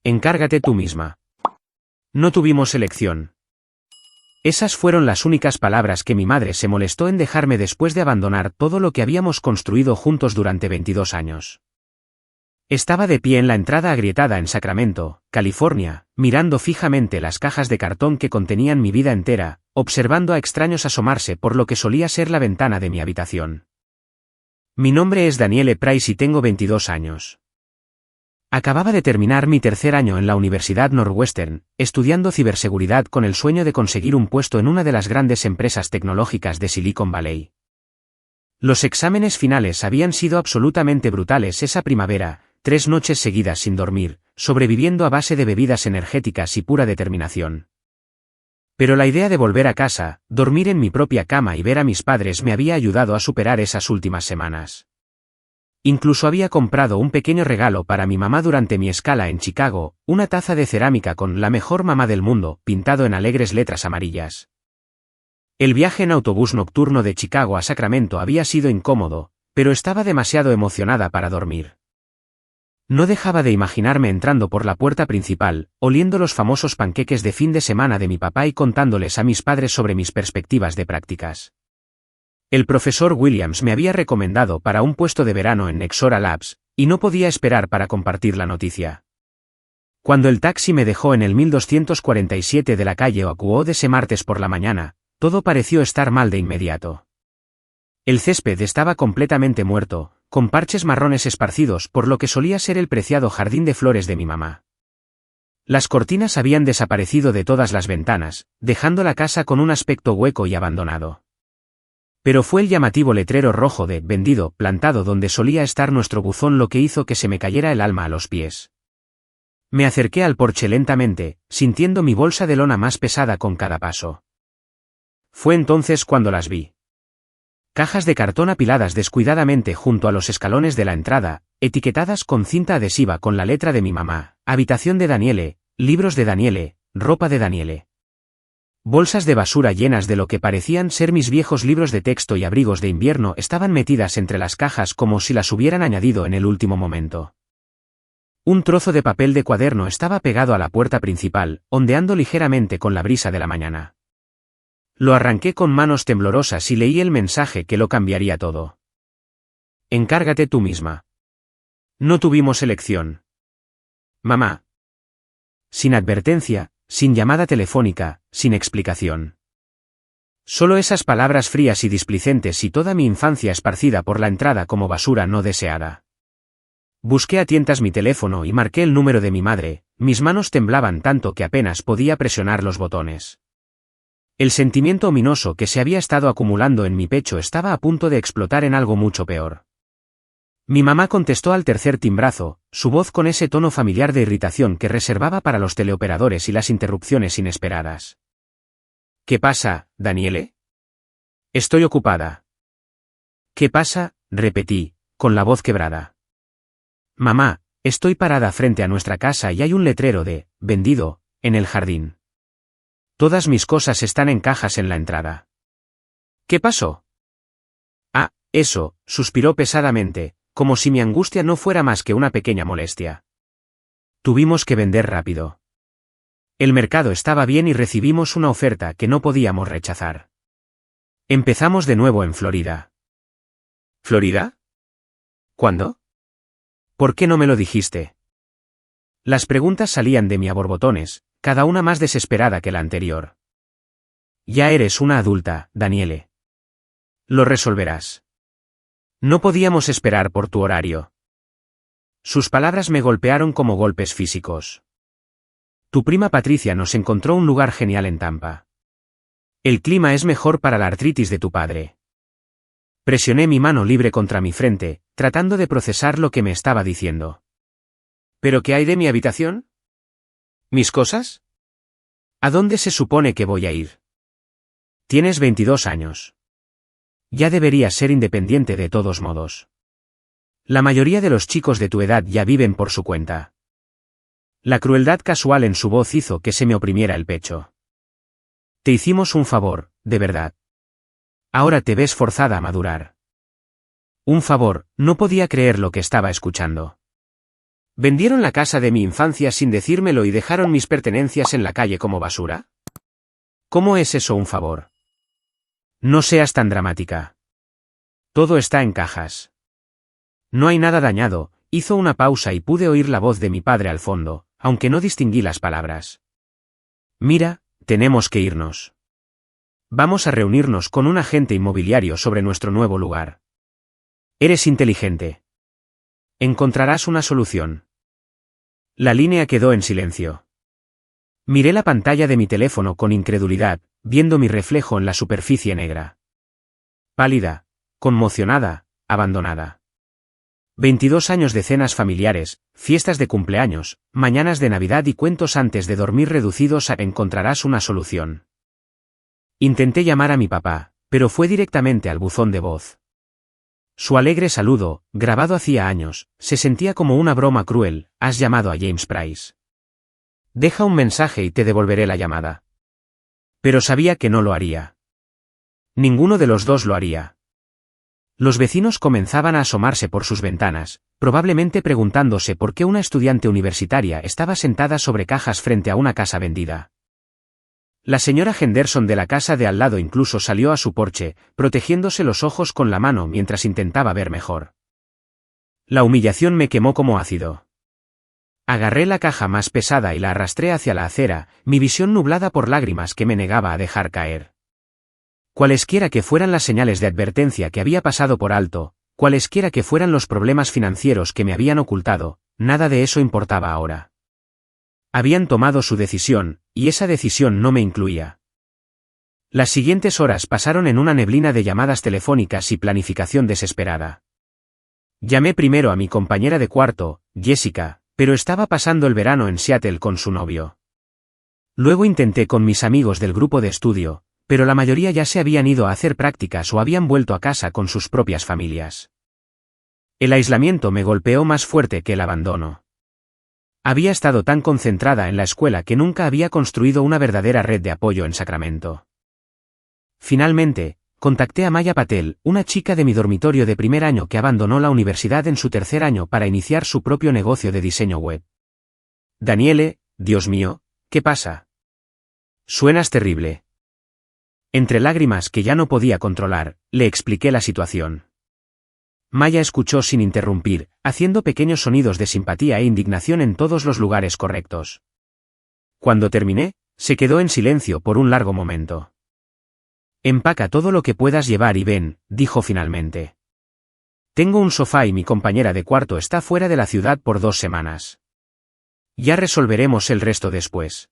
Encárgate tú misma. No tuvimos elección. Esas fueron las únicas palabras que mi madre se molestó en dejarme después de abandonar todo lo que habíamos construido juntos durante 22 años. Estaba de pie en la entrada agrietada en Sacramento, California, mirando fijamente las cajas de cartón que contenían mi vida entera, observando a extraños asomarse por lo que solía ser la ventana de mi habitación. Mi nombre es Danielle Price y tengo 22 años. Acababa de terminar mi tercer año en la Universidad Northwestern, estudiando ciberseguridad con el sueño de conseguir un puesto en una de las grandes empresas tecnológicas de Silicon Valley. Los exámenes finales habían sido absolutamente brutales esa primavera, 3 noches seguidas sin dormir, sobreviviendo a base de bebidas energéticas y pura determinación. Pero la idea de volver a casa, dormir en mi propia cama y ver a mis padres me había ayudado a superar esas últimas semanas. Incluso había comprado un pequeño regalo para mi mamá durante mi escala en Chicago, una taza de cerámica con "La mejor mamá del mundo", pintado en alegres letras amarillas. El viaje en autobús nocturno de Chicago a Sacramento había sido incómodo, pero estaba demasiado emocionada para dormir. No dejaba de imaginarme entrando por la puerta principal, oliendo los famosos panqueques de fin de semana de mi papá y contándoles a mis padres sobre mis perspectivas de prácticas. El profesor Williams me había recomendado para un puesto de verano en Nexora Labs, y no podía esperar para compartir la noticia. Cuando el taxi me dejó en el 1247 de la calle Oakwood ese martes por la mañana, todo pareció estar mal de inmediato. El césped estaba completamente muerto, con parches marrones esparcidos por lo que solía ser el preciado jardín de flores de mi mamá. Las cortinas habían desaparecido de todas las ventanas, dejando la casa con un aspecto hueco y abandonado. Pero fue el llamativo letrero rojo de "vendido" plantado donde solía estar nuestro buzón lo que hizo que se me cayera el alma a los pies. Me acerqué al porche lentamente, sintiendo mi bolsa de lona más pesada con cada paso. Fue entonces cuando las vi. Cajas de cartón apiladas descuidadamente junto a los escalones de la entrada, etiquetadas con cinta adhesiva con la letra de mi mamá, habitación de Danielle, libros de Danielle, ropa de Danielle. Bolsas de basura llenas de lo que parecían ser mis viejos libros de texto y abrigos de invierno estaban metidas entre las cajas como si las hubieran añadido en el último momento. Un trozo de papel de cuaderno estaba pegado a la puerta principal, ondeando ligeramente con la brisa de la mañana. Lo arranqué con manos temblorosas y leí el mensaje que lo cambiaría todo. Encárgate tú misma. No tuvimos elección. Mamá. Sin advertencia, sin llamada telefónica, sin explicación. Solo esas palabras frías y displicentes y toda mi infancia esparcida por la entrada como basura no deseada. Busqué a tientas mi teléfono y marqué el número de mi madre, mis manos temblaban tanto que apenas podía presionar los botones. El sentimiento ominoso que se había estado acumulando en mi pecho estaba a punto de explotar en algo mucho peor. Mi mamá contestó al tercer timbrazo, su voz con ese tono familiar de irritación que reservaba para los teleoperadores y las interrupciones inesperadas. ¿Qué pasa, Danielle? Estoy ocupada. ¿Qué pasa? Repetí, con la voz quebrada. Mamá, estoy parada frente a nuestra casa y hay un letrero de "vendido" en el jardín. Todas mis cosas están en cajas en la entrada. ¿Qué pasó? Ah, eso, suspiró pesadamente, como si mi angustia no fuera más que una pequeña molestia. Tuvimos que vender rápido. El mercado estaba bien y recibimos una oferta que no podíamos rechazar. Empezamos de nuevo en Florida. ¿Florida? ¿Cuándo? ¿Por qué no me lo dijiste? Las preguntas salían de mi a borbotones, cada una más desesperada que la anterior. Ya eres una adulta, Danielle. Lo resolverás. No podíamos esperar por tu horario. Sus palabras me golpearon como golpes físicos. Tu prima Patricia nos encontró un lugar genial en Tampa. El clima es mejor para la artritis de tu padre. Presioné mi mano libre contra mi frente, tratando de procesar lo que me estaba diciendo. ¿Pero qué hay de mi habitación? ¿Mis cosas? ¿A dónde se supone que voy a ir? Tienes 22 años. Ya deberías ser independiente de todos modos. La mayoría de los chicos de tu edad ya viven por su cuenta. La crueldad casual en su voz hizo que se me oprimiera el pecho. Te hicimos un favor, de verdad. Ahora te ves forzada a madurar. Un favor, no podía creer lo que estaba escuchando. ¿Vendieron la casa de mi infancia sin decírmelo y dejaron mis pertenencias en la calle como basura? ¿Cómo es eso un favor? No seas tan dramática. Todo está en cajas. No hay nada dañado. Hizo una pausa y pude oír la voz de mi padre al fondo, aunque no distinguí las palabras. Mira, tenemos que irnos. Vamos a reunirnos con un agente inmobiliario sobre nuestro nuevo lugar. Eres inteligente. Encontrarás una solución. La línea quedó en silencio. Miré la pantalla de mi teléfono con incredulidad, viendo mi reflejo en la superficie negra. Pálida, conmocionada, abandonada. 22 años de cenas familiares, fiestas de cumpleaños, mañanas de Navidad y cuentos antes de dormir reducidos a encontrarás una solución. Intenté llamar a mi papá, pero fue directamente al buzón de voz. Su alegre saludo, grabado hacía años, se sentía como una broma cruel. Has llamado a James Price. Deja un mensaje y te devolveré la llamada. Pero sabía que no lo haría. Ninguno de los dos lo haría. Los vecinos comenzaban a asomarse por sus ventanas, probablemente preguntándose por qué una estudiante universitaria estaba sentada sobre cajas frente a una casa vendida. La señora Henderson de la casa de al lado incluso salió a su porche, protegiéndose los ojos con la mano mientras intentaba ver mejor. La humillación me quemó como ácido. Agarré la caja más pesada y la arrastré hacia la acera, mi visión nublada por lágrimas que me negaba a dejar caer. Cualesquiera que fueran las señales de advertencia que había pasado por alto, cualesquiera que fueran los problemas financieros que me habían ocultado, nada de eso importaba ahora. Habían tomado su decisión, y esa decisión no me incluía. Las siguientes horas pasaron en una neblina de llamadas telefónicas y planificación desesperada. Llamé primero a mi compañera de cuarto, Jessica, pero estaba pasando el verano en Seattle con su novio. Luego intenté con mis amigos del grupo de estudio, pero la mayoría ya se habían ido a hacer prácticas o habían vuelto a casa con sus propias familias. El aislamiento me golpeó más fuerte que el abandono. Había estado tan concentrada en la escuela que nunca había construido una verdadera red de apoyo en Sacramento. Finalmente, contacté a Maya Patel, una chica de mi dormitorio de primer año que abandonó la universidad en su tercer año para iniciar su propio negocio de diseño web. Daniele, Dios mío, ¿qué pasa? Suenas terrible. Entre lágrimas que ya no podía controlar, le expliqué la situación. Maya escuchó sin interrumpir, haciendo pequeños sonidos de simpatía e indignación en todos los lugares correctos. Cuando terminé, se quedó en silencio por un largo momento. Empaca todo lo que puedas llevar y ven, dijo finalmente. Tengo un sofá y mi compañera de cuarto está fuera de la ciudad por 2 semanas. Ya resolveremos el resto después.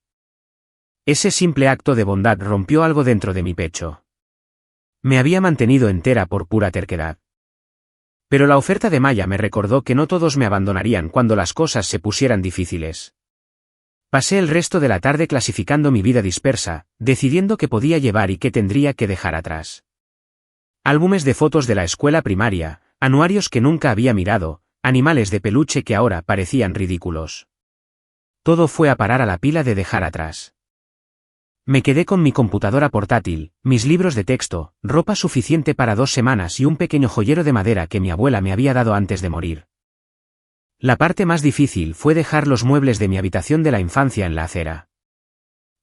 Ese simple acto de bondad rompió algo dentro de mi pecho. Me había mantenido entera por pura terquedad. Pero la oferta de Maya me recordó que no todos me abandonarían cuando las cosas se pusieran difíciles. Pasé el resto de la tarde clasificando mi vida dispersa, decidiendo qué podía llevar y qué tendría que dejar atrás. Álbumes de fotos de la escuela primaria, anuarios que nunca había mirado, animales de peluche que ahora parecían ridículos. Todo fue a parar a la pila de dejar atrás. Me quedé con mi computadora portátil, mis libros de texto, ropa suficiente para 2 semanas y un pequeño joyero de madera que mi abuela me había dado antes de morir. La parte más difícil fue dejar los muebles de mi habitación de la infancia en la acera.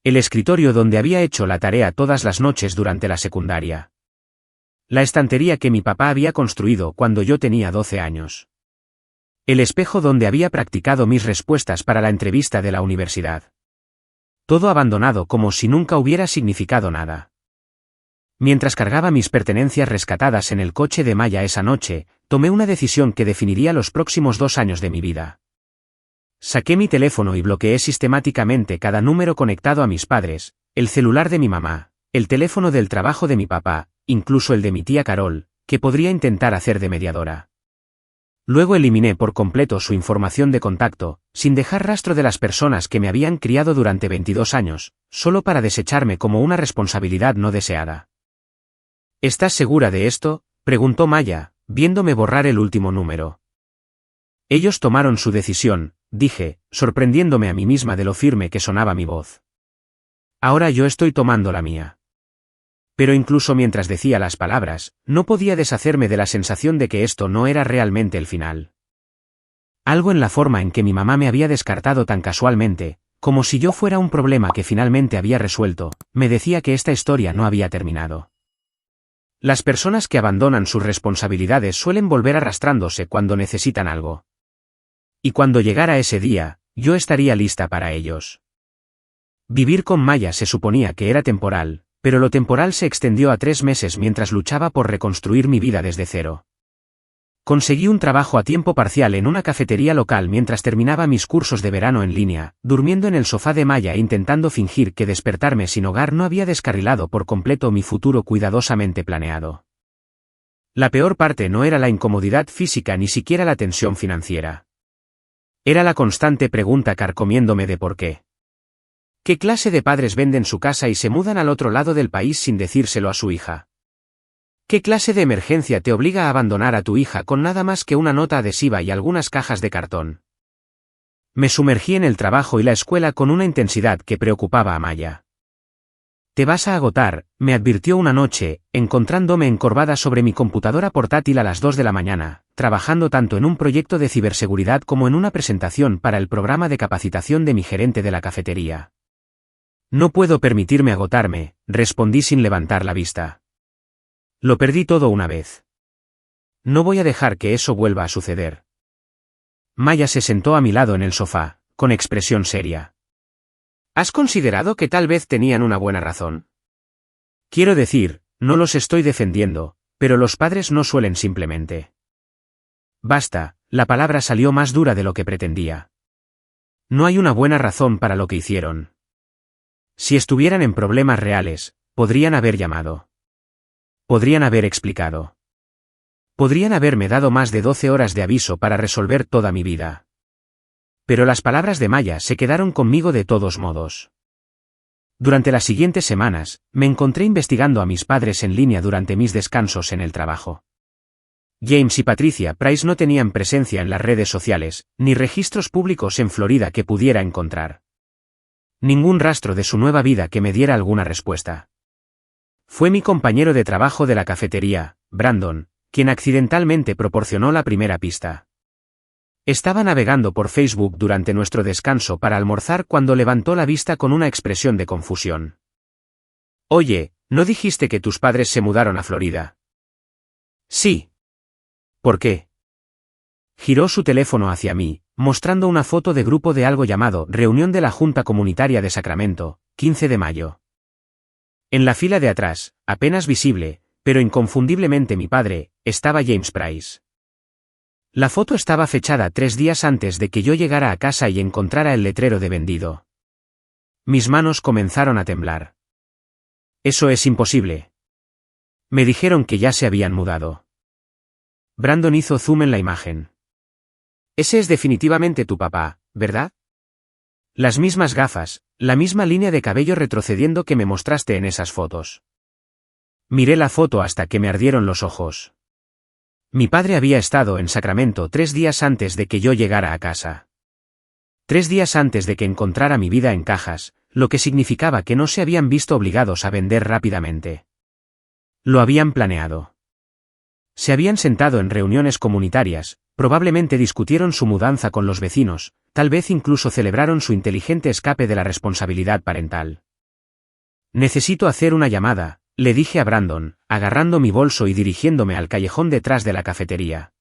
El escritorio donde había hecho la tarea todas las noches durante la secundaria. La estantería que mi papá había construido cuando yo tenía 12 años. El espejo donde había practicado mis respuestas para la entrevista de la universidad. Todo abandonado como si nunca hubiera significado nada. Mientras cargaba mis pertenencias rescatadas en el coche de Maya esa noche, tomé una decisión que definiría los próximos 2 años de mi vida. Saqué mi teléfono y bloqueé sistemáticamente cada número conectado a mis padres, el celular de mi mamá, el teléfono del trabajo de mi papá, incluso el de mi tía Carol, que podría intentar hacer de mediadora. Luego eliminé por completo su información de contacto, sin dejar rastro de las personas que me habían criado durante 22 años, solo para desecharme como una responsabilidad no deseada. ¿Estás segura de esto?, preguntó Maya, viéndome borrar el último número. Ellos tomaron su decisión, dije, sorprendiéndome a mí misma de lo firme que sonaba mi voz. Ahora yo estoy tomando la mía. Pero incluso mientras decía las palabras, no podía deshacerme de la sensación de que esto no era realmente el final. Algo en la forma en que mi mamá me había descartado tan casualmente, como si yo fuera un problema que finalmente había resuelto, me decía que esta historia no había terminado. Las personas que abandonan sus responsabilidades suelen volver arrastrándose cuando necesitan algo. Y cuando llegara ese día, yo estaría lista para ellos. Vivir con Maya se suponía que era temporal, pero lo temporal se extendió a 3 meses mientras luchaba por reconstruir mi vida desde cero. Conseguí un trabajo a tiempo parcial en una cafetería local mientras terminaba mis cursos de verano en línea, durmiendo en el sofá de Maya e intentando fingir que despertarme sin hogar no había descarrilado por completo mi futuro cuidadosamente planeado. La peor parte no era la incomodidad física ni siquiera la tensión financiera. Era la constante pregunta carcomiéndome de por qué. ¿Qué clase de padres venden su casa y se mudan al otro lado del país sin decírselo a su hija? ¿Qué clase de emergencia te obliga a abandonar a tu hija con nada más que una nota adhesiva y algunas cajas de cartón? Me sumergí en el trabajo y la escuela con una intensidad que preocupaba a Maya. Te vas a agotar, me advirtió una noche, encontrándome encorvada sobre mi computadora portátil a las 2 de la mañana, trabajando tanto en un proyecto de ciberseguridad como en una presentación para el programa de capacitación de mi gerente de la cafetería. No puedo permitirme agotarme, respondí sin levantar la vista. Lo perdí todo una vez. No voy a dejar que eso vuelva a suceder. Maya se sentó a mi lado en el sofá, con expresión seria. ¿Has considerado que tal vez tenían una buena razón? Quiero decir, no los estoy defendiendo, pero los padres no suelen simplemente. Basta, la palabra salió más dura de lo que pretendía. No hay una buena razón para lo que hicieron. Si estuvieran en problemas reales, podrían haber llamado. Podrían haber explicado. Podrían haberme dado más de 12 horas de aviso para resolver toda mi vida. Pero las palabras de Maya se quedaron conmigo de todos modos. Durante las siguientes semanas, me encontré investigando a mis padres en línea durante mis descansos en el trabajo. James y Patricia Price no tenían presencia en las redes sociales, ni registros públicos en Florida que pudiera encontrar. Ningún rastro de su nueva vida que me diera alguna respuesta. Fue mi compañero de trabajo de la cafetería, Brandon, quien accidentalmente proporcionó la primera pista. Estaba navegando por Facebook durante nuestro descanso para almorzar cuando levantó la vista con una expresión de confusión. Oye, ¿no dijiste que tus padres se mudaron a Florida? Sí. ¿Por qué? Giró su teléfono hacia mí, mostrando una foto de grupo de algo llamado Reunión de la Junta Comunitaria de Sacramento, 15 de mayo. En la fila de atrás, apenas visible, pero inconfundiblemente mi padre, estaba James Price. La foto estaba fechada 3 días antes de que yo llegara a casa y encontrara el letrero de vendido. Mis manos comenzaron a temblar. Eso es imposible. Me dijeron que ya se habían mudado. Brandon hizo zoom en la imagen. Ese es definitivamente tu papá, ¿verdad? Las mismas gafas, la misma línea de cabello retrocediendo que me mostraste en esas fotos. Miré la foto hasta que me ardieron los ojos. Mi padre había estado en Sacramento 3 días antes de que yo llegara a casa. 3 días antes de que encontrara mi vida en cajas, lo que significaba que no se habían visto obligados a vender rápidamente. Lo habían planeado. Se habían sentado en reuniones comunitarias, probablemente discutieron su mudanza con los vecinos, tal vez incluso celebraron su inteligente escape de la responsabilidad parental. Necesito hacer una llamada, le dije a Brandon, agarrando mi bolso y dirigiéndome al callejón detrás de la cafetería.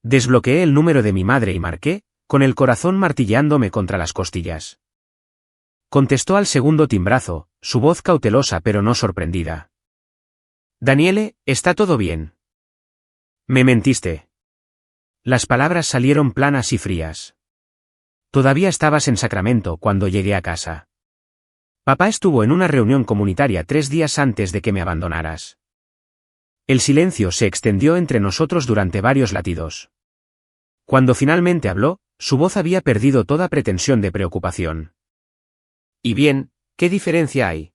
Desbloqueé el número de mi madre y marqué, con el corazón martilleándome contra las costillas. Contestó al segundo timbrazo, su voz cautelosa pero no sorprendida. Daniele, ¿está todo bien? Me mentiste. Las palabras salieron planas y frías. Todavía estabas en Sacramento cuando llegué a casa. Papá estuvo en una reunión comunitaria 3 días antes de que me abandonaras. El silencio se extendió entre nosotros durante varios latidos. Cuando finalmente habló, su voz había perdido toda pretensión de preocupación. Y bien, ¿qué diferencia hay?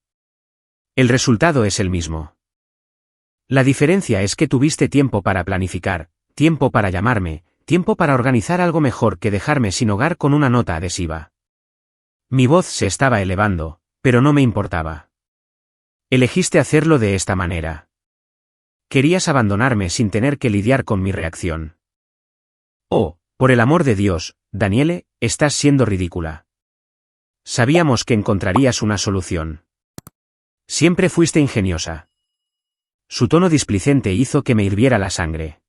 El resultado es el mismo. La diferencia es que tuviste tiempo para planificar, tiempo para llamarme, tiempo para organizar algo mejor que dejarme sin hogar con una nota adhesiva. Mi voz se estaba elevando, pero no me importaba. Elegiste hacerlo de esta manera. Querías abandonarme sin tener que lidiar con mi reacción. Oh, Por el amor de Dios, Daniele, estás siendo ridícula. Sabíamos que encontrarías una solución. Siempre fuiste ingeniosa. Su tono displicente hizo que me hirviera la sangre.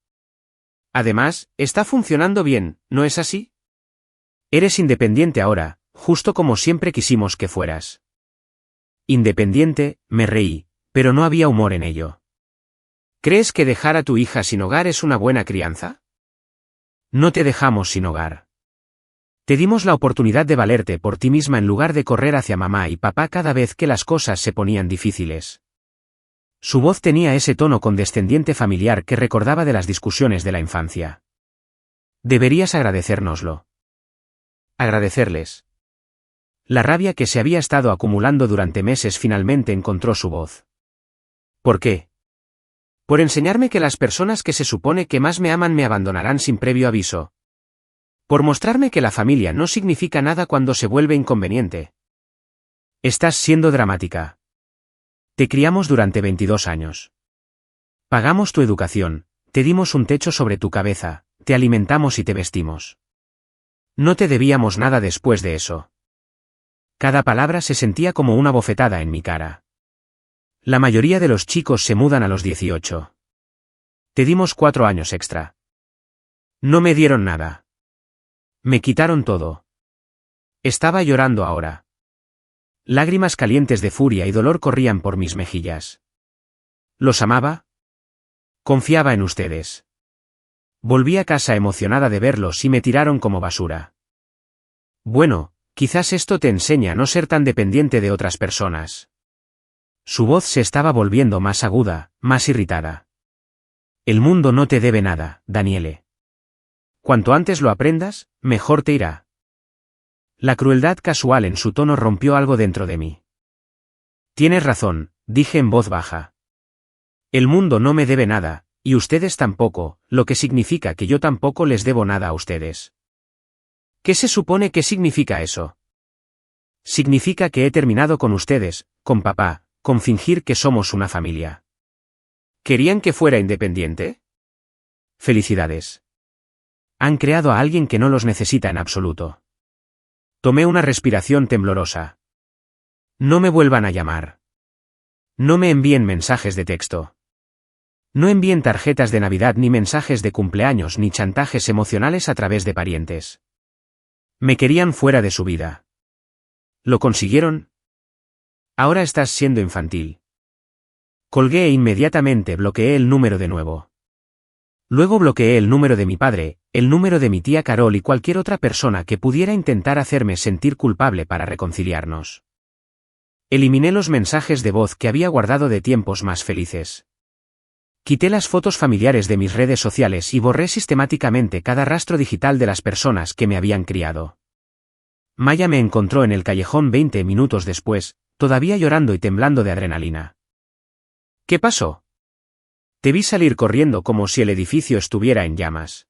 Además, está funcionando bien, ¿no es así? Eres independiente ahora, justo como siempre quisimos que fueras. Independiente, me reí, pero no había humor en ello. ¿Crees que dejar a tu hija sin hogar es una buena crianza? No te dejamos sin hogar. Te dimos la oportunidad de valerte por ti misma en lugar de correr hacia mamá y papá cada vez que las cosas se ponían difíciles. Su voz tenía ese tono condescendiente familiar que recordaba de las discusiones de la infancia. Deberías agradecérnoslo. Agradecerles. La rabia que se había estado acumulando durante meses finalmente encontró su voz. ¿Por qué? Por enseñarme que las personas que se supone que más me aman me abandonarán sin previo aviso. Por mostrarme que la familia no significa nada cuando se vuelve inconveniente. Estás siendo dramática. Te criamos durante 22 años. Pagamos tu educación, te dimos un techo sobre tu cabeza, te alimentamos y te vestimos. No te debíamos nada después de eso. Cada palabra se sentía como una bofetada en mi cara. La mayoría de los chicos se mudan a los 18. Te dimos 4 años extra. No me dieron nada. Me quitaron todo. Estaba llorando ahora. Lágrimas calientes de furia y dolor corrían por mis mejillas. ¿Los amaba? Confiaba en ustedes. Volví a casa emocionada de verlos y me tiraron como basura. Bueno, quizás esto te enseña a no ser tan dependiente de otras personas. Su voz se estaba volviendo más aguda, más irritada. El mundo no te debe nada, Daniele. Cuanto antes lo aprendas, mejor te irá. La crueldad casual en su tono rompió algo dentro de mí. Tienes razón, dije en voz baja. El mundo no me debe nada, y ustedes tampoco, lo que significa que yo tampoco les debo nada a ustedes. ¿Qué se supone que significa eso? Significa que he terminado con ustedes, con papá, con fingir que somos una familia. ¿Querían que fuera independiente? Felicidades. Han creado a alguien que no los necesita en absoluto. Tomé una respiración temblorosa. No me vuelvan a llamar. No me envíen mensajes de texto. No envíen tarjetas de Navidad ni mensajes de cumpleaños ni chantajes emocionales a través de parientes. Me querían fuera de su vida. ¿Lo consiguieron? Ahora estás siendo infantil. Colgué e inmediatamente bloqueé el número de nuevo. Luego bloqueé el número de mi padre, el número de mi tía Carol y cualquier otra persona que pudiera intentar hacerme sentir culpable para reconciliarnos. Eliminé los mensajes de voz que había guardado de tiempos más felices. Quité las fotos familiares de mis redes sociales y borré sistemáticamente cada rastro digital de las personas que me habían criado. Maya me encontró en el callejón 20 minutos después, todavía llorando y temblando de adrenalina. ¿Qué pasó? Te vi salir corriendo como si el edificio estuviera en llamas.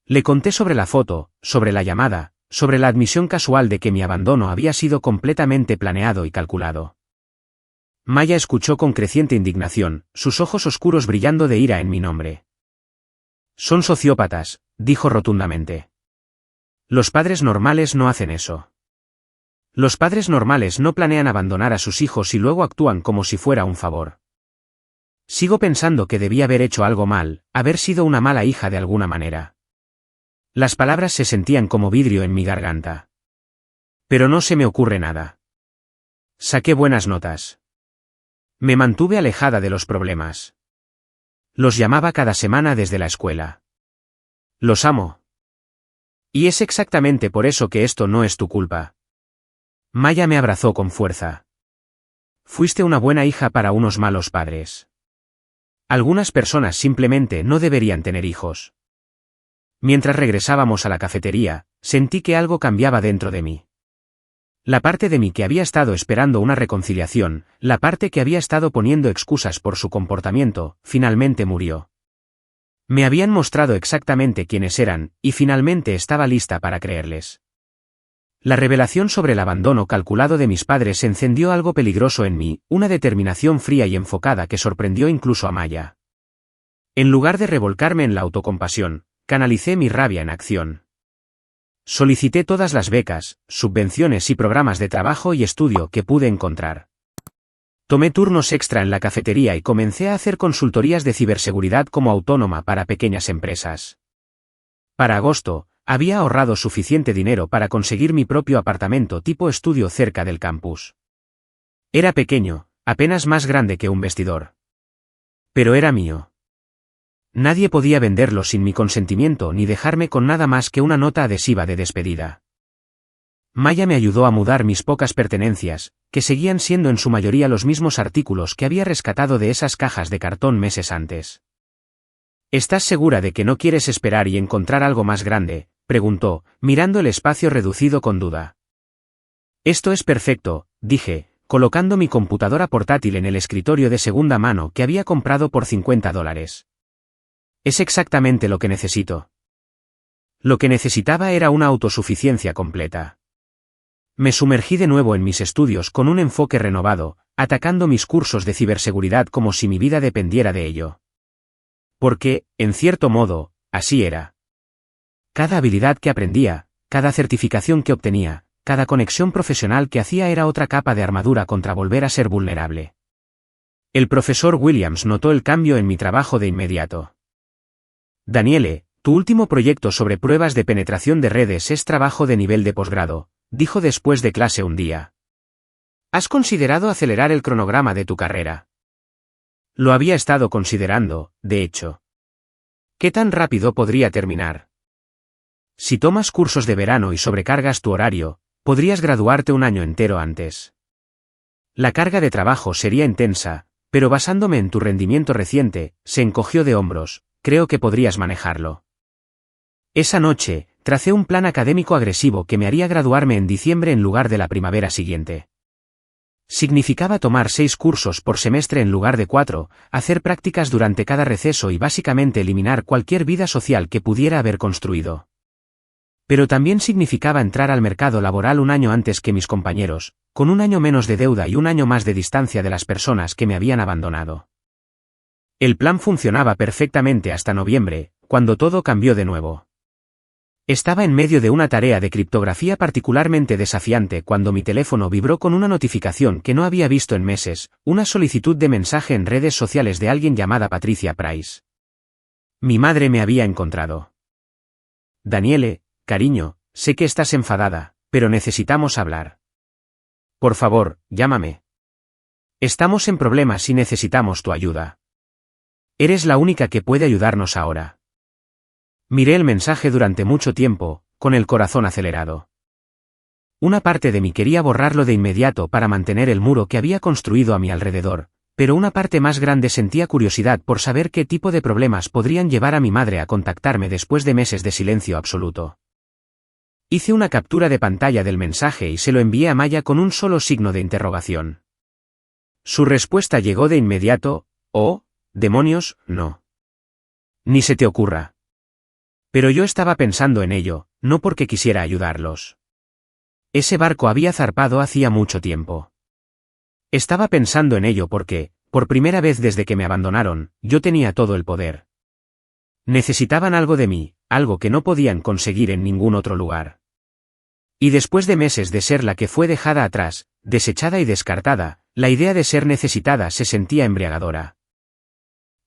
Le conté sobre la foto, sobre la llamada, sobre la admisión casual de que mi abandono había sido completamente planeado y calculado. Maya escuchó con creciente indignación, sus ojos oscuros brillando de ira en mi nombre. Son sociópatas, dijo rotundamente. Los padres normales no hacen eso. Los padres normales no planean abandonar a sus hijos y luego actúan como si fuera un favor. Sigo pensando que debí haber hecho algo mal, haber sido una mala hija de alguna manera. Las palabras se sentían como vidrio en mi garganta. Pero no se me ocurre nada. Saqué buenas notas. Me mantuve alejada de los problemas. Los llamaba cada semana desde la escuela. Los amo. Y es exactamente por eso que esto no es tu culpa. Maya me abrazó con fuerza. Fuiste una buena hija para unos malos padres. Algunas personas simplemente no deberían tener hijos. Mientras regresábamos a la cafetería, sentí que algo cambiaba dentro de mí. La parte de mí que había estado esperando una reconciliación, la parte que había estado poniendo excusas por su comportamiento, finalmente murió. Me habían mostrado exactamente quiénes eran, y finalmente estaba lista para creerles. La revelación sobre el abandono calculado de mis padres encendió algo peligroso en mí, una determinación fría y enfocada que sorprendió incluso a Maya. En lugar de revolcarme en la autocompasión, canalicé mi rabia en acción. Solicité todas las becas, subvenciones y programas de trabajo y estudio que pude encontrar. Tomé turnos extra en la cafetería y comencé a hacer consultorías de ciberseguridad como autónoma para pequeñas empresas. Para agosto, había ahorrado suficiente dinero para conseguir mi propio apartamento tipo estudio cerca del campus. Era pequeño, apenas más grande que un vestidor. Pero era mío. Nadie podía venderlo sin mi consentimiento ni dejarme con nada más que una nota adhesiva de despedida. Maya me ayudó a mudar mis pocas pertenencias, que seguían siendo en su mayoría los mismos artículos que había rescatado de esas cajas de cartón meses antes. ¿Estás segura de que no quieres esperar y encontrar algo más grande?, preguntó, mirando el espacio reducido con duda. Esto es perfecto, dije, colocando mi computadora portátil en el escritorio de segunda mano que había comprado por $50. Es exactamente lo que necesito. Lo que necesitaba era una autosuficiencia completa. Me sumergí de nuevo en mis estudios con un enfoque renovado, atacando mis cursos de ciberseguridad como si mi vida dependiera de ello. Porque, en cierto modo, así era. Cada habilidad que aprendía, cada certificación que obtenía, cada conexión profesional que hacía era otra capa de armadura contra volver a ser vulnerable. El profesor Williams notó el cambio en mi trabajo de inmediato. Daniele, tu último proyecto sobre pruebas de penetración de redes es trabajo de nivel de posgrado, dijo después de clase un día. ¿Has considerado acelerar el cronograma de tu carrera? Lo había estado considerando, de hecho. ¿Qué tan rápido podría terminar? Si tomas cursos de verano y sobrecargas tu horario, podrías graduarte un año entero antes. La carga de trabajo sería intensa, pero basándome en tu rendimiento reciente, se encogió de hombros, creo que podrías manejarlo. Esa noche, tracé un plan académico agresivo que me haría graduarme en diciembre en lugar de la primavera siguiente. Significaba tomar 6 cursos por semestre en lugar de 4, hacer prácticas durante cada receso y básicamente eliminar cualquier vida social que pudiera haber construido. Pero también significaba entrar al mercado laboral un año antes que mis compañeros, con un año menos de deuda y un año más de distancia de las personas que me habían abandonado. El plan funcionaba perfectamente hasta noviembre, cuando todo cambió de nuevo. Estaba en medio de una tarea de criptografía particularmente desafiante cuando mi teléfono vibró con una notificación que no había visto en meses, una solicitud de mensaje en redes sociales de alguien llamada Patricia Price. Mi madre me había encontrado. Daniele, cariño, sé que estás enfadada, pero necesitamos hablar. Por favor, llámame. Estamos en problemas y necesitamos tu ayuda. Eres la única que puede ayudarnos ahora. Miré el mensaje durante mucho tiempo, con el corazón acelerado. Una parte de mí quería borrarlo de inmediato para mantener el muro que había construido a mi alrededor, pero una parte más grande sentía curiosidad por saber qué tipo de problemas podrían llevar a mi madre a contactarme después de meses de silencio absoluto. Hice una captura de pantalla del mensaje y se lo envié a Maya con un solo signo de interrogación. Su respuesta llegó de inmediato: «Oh, demonios, no. Ni se te ocurra». Pero yo estaba pensando en ello, no porque quisiera ayudarlos. Ese barco había zarpado hacía mucho tiempo. Estaba pensando en ello porque, por primera vez desde que me abandonaron, yo tenía todo el poder. Necesitaban algo de mí, algo que no podían conseguir en ningún otro lugar. Y después de meses de ser la que fue dejada atrás, desechada y descartada, la idea de ser necesitada se sentía embriagadora.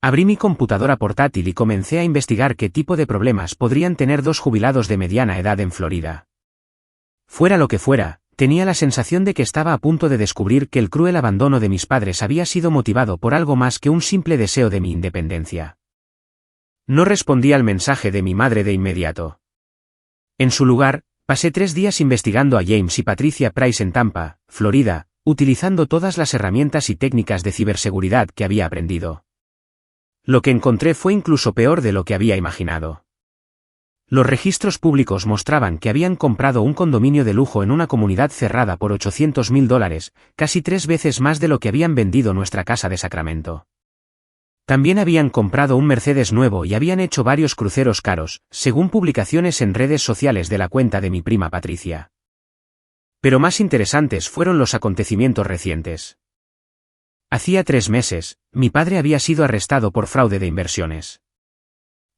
Abrí mi computadora portátil y comencé a investigar qué tipo de problemas podrían tener 2 jubilados de mediana edad en Florida. Fuera lo que fuera, tenía la sensación de que estaba a punto de descubrir que el cruel abandono de mis padres había sido motivado por algo más que un simple deseo de mi independencia. No respondí al mensaje de mi madre de inmediato. En su lugar, pasé 3 días investigando a James y Patricia Price en Tampa, Florida, utilizando todas las herramientas y técnicas de ciberseguridad que había aprendido. Lo que encontré fue incluso peor de lo que había imaginado. Los registros públicos mostraban que habían comprado un condominio de lujo en una comunidad cerrada por $800,000, casi 3 veces más de lo que habían vendido nuestra casa de Sacramento. También habían comprado un Mercedes nuevo y habían hecho varios cruceros caros, según publicaciones en redes sociales de la cuenta de mi prima Patricia. Pero más interesantes fueron los acontecimientos recientes. Hacía 3 meses, mi padre había sido arrestado por fraude de inversiones.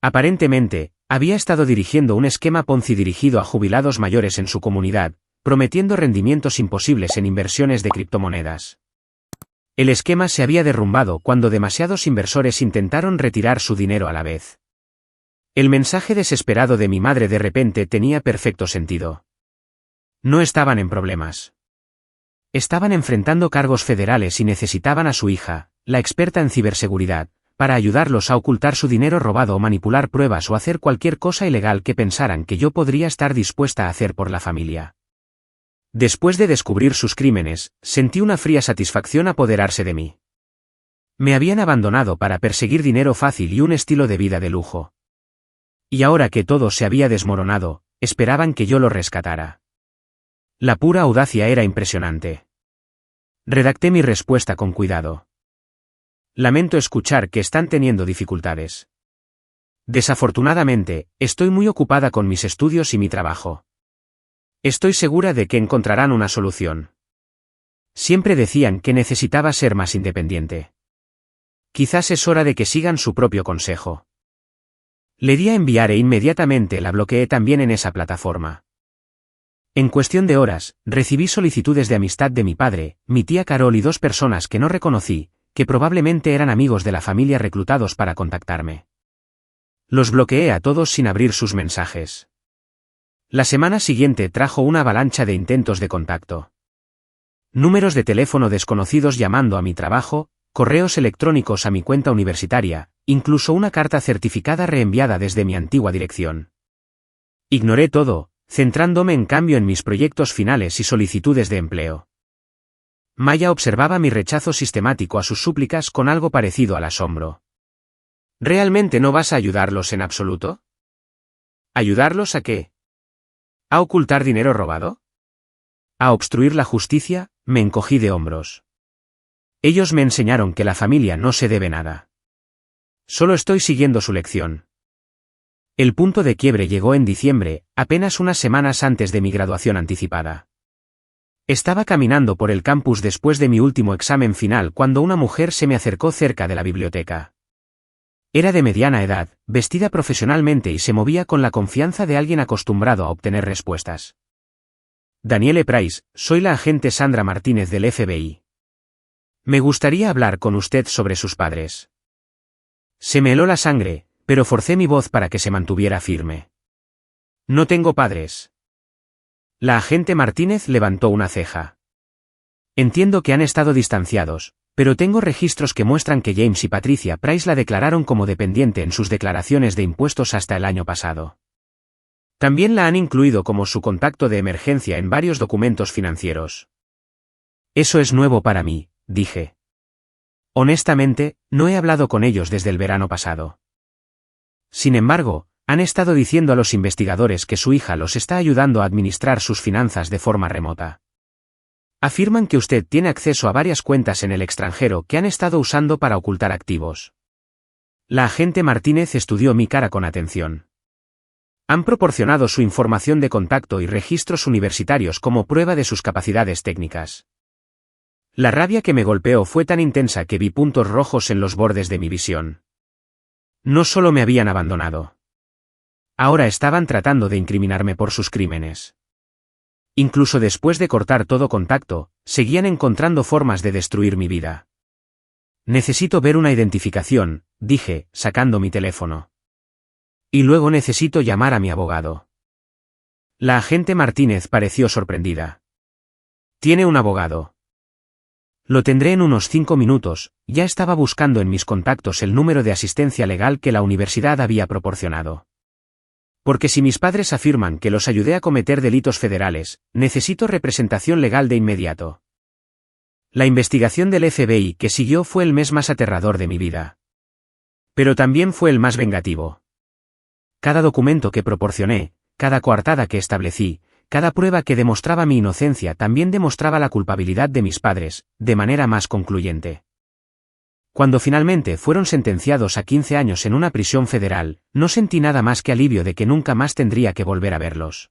Aparentemente, Había estado dirigiendo un esquema Ponzi dirigido a jubilados mayores en su comunidad, prometiendo rendimientos imposibles en inversiones de criptomonedas. El esquema se había derrumbado cuando demasiados inversores intentaron retirar su dinero a la vez. El mensaje desesperado de mi madre de repente tenía perfecto sentido. No estaban en problemas. Estaban enfrentando cargos federales y necesitaban a su hija, la experta en ciberseguridad, para ayudarlos a ocultar su dinero robado o manipular pruebas o hacer cualquier cosa ilegal que pensaran que yo podría estar dispuesta a hacer por la familia. Después de descubrir sus crímenes, sentí una fría satisfacción apoderarse de mí. Me habían abandonado para perseguir dinero fácil y un estilo de vida de lujo. Y ahora que todo se había desmoronado, esperaban que yo lo rescatara. La pura audacia era impresionante. Redacté mi respuesta con cuidado. Lamento escuchar que están teniendo dificultades. Desafortunadamente, estoy muy ocupada con mis estudios y mi trabajo. Estoy segura de que encontrarán una solución. Siempre decían que necesitaba ser más independiente. Quizás es hora de que sigan su propio consejo. Le di a enviar e inmediatamente la bloqueé también en esa plataforma. En cuestión de horas, recibí solicitudes de amistad de mi padre, mi tía Carol y 2 personas que no reconocí, que probablemente eran amigos de la familia reclutados para contactarme. Los bloqueé a todos sin abrir sus mensajes. La semana siguiente trajo una avalancha de intentos de contacto. Números de teléfono desconocidos llamando a mi trabajo, correos electrónicos a mi cuenta universitaria, incluso una carta certificada reenviada desde mi antigua dirección. Ignoré todo, centrándome en cambio en mis proyectos finales y solicitudes de empleo. Maya observaba mi rechazo sistemático a sus súplicas con algo parecido al asombro. ¿Realmente no vas a ayudarlos en absoluto? ¿Ayudarlos a qué? ¿A ocultar dinero robado? ¿A obstruir la justicia? Me encogí de hombros. Ellos me enseñaron que la familia no se debe nada. Solo estoy siguiendo su lección. El punto de quiebre llegó en diciembre, apenas unas semanas antes de mi graduación anticipada. Estaba caminando por el campus después de mi último examen final cuando una mujer se me acercó cerca de la biblioteca. Era de mediana edad, vestida profesionalmente y se movía con la confianza de alguien acostumbrado a obtener respuestas. Danielle Price, soy la agente Sandra Martínez del FBI. Me gustaría hablar con usted sobre sus padres. Se me heló la sangre, pero forcé mi voz para que se mantuviera firme. No tengo padres. La agente Martínez levantó una ceja. Entiendo que han estado distanciados, pero tengo registros que muestran que James y Patricia Price la declararon como dependiente en sus declaraciones de impuestos hasta el año pasado. También la han incluido como su contacto de emergencia en varios documentos financieros. Eso es nuevo para mí, dije. Honestamente, no he hablado con ellos desde el verano pasado. Sin embargo, han estado diciendo a los investigadores que su hija los está ayudando a administrar sus finanzas de forma remota. Afirman que usted tiene acceso a varias cuentas en el extranjero que han estado usando para ocultar activos. La agente Martínez estudió mi cara con atención. Han proporcionado su información de contacto y registros universitarios como prueba de sus capacidades técnicas. La rabia que me golpeó fue tan intensa que vi puntos rojos en los bordes de mi visión. No solo me habían abandonado. Ahora estaban tratando de incriminarme por sus crímenes. Incluso después de cortar todo contacto, seguían encontrando formas de destruir mi vida. Necesito ver una identificación, dije, sacando mi teléfono. Y luego necesito llamar a mi abogado. La agente Martínez pareció sorprendida. ¿Tiene un abogado? Lo tendré en unos 5 minutos, ya estaba buscando en mis contactos el número de asistencia legal que la universidad había proporcionado. Porque si mis padres afirman que los ayudé a cometer delitos federales, necesito representación legal de inmediato. La investigación del FBI que siguió fue el mes más aterrador de mi vida. Pero también fue el más vengativo. Cada documento que proporcioné, cada coartada que establecí, cada prueba que demostraba mi inocencia también demostraba la culpabilidad de mis padres, de manera más concluyente. Cuando finalmente fueron sentenciados a 15 años en una prisión federal, no sentí nada más que alivio de que nunca más tendría que volver a verlos.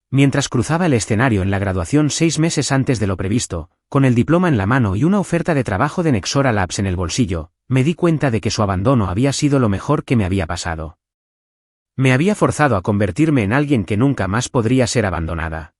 Mientras cruzaba el escenario en la graduación 6 meses antes de lo previsto, con el diploma en la mano y una oferta de trabajo de Nexora Labs en el bolsillo, me di cuenta de que su abandono había sido lo mejor que me había pasado. Me había forzado a convertirme en alguien que nunca más podría ser abandonada.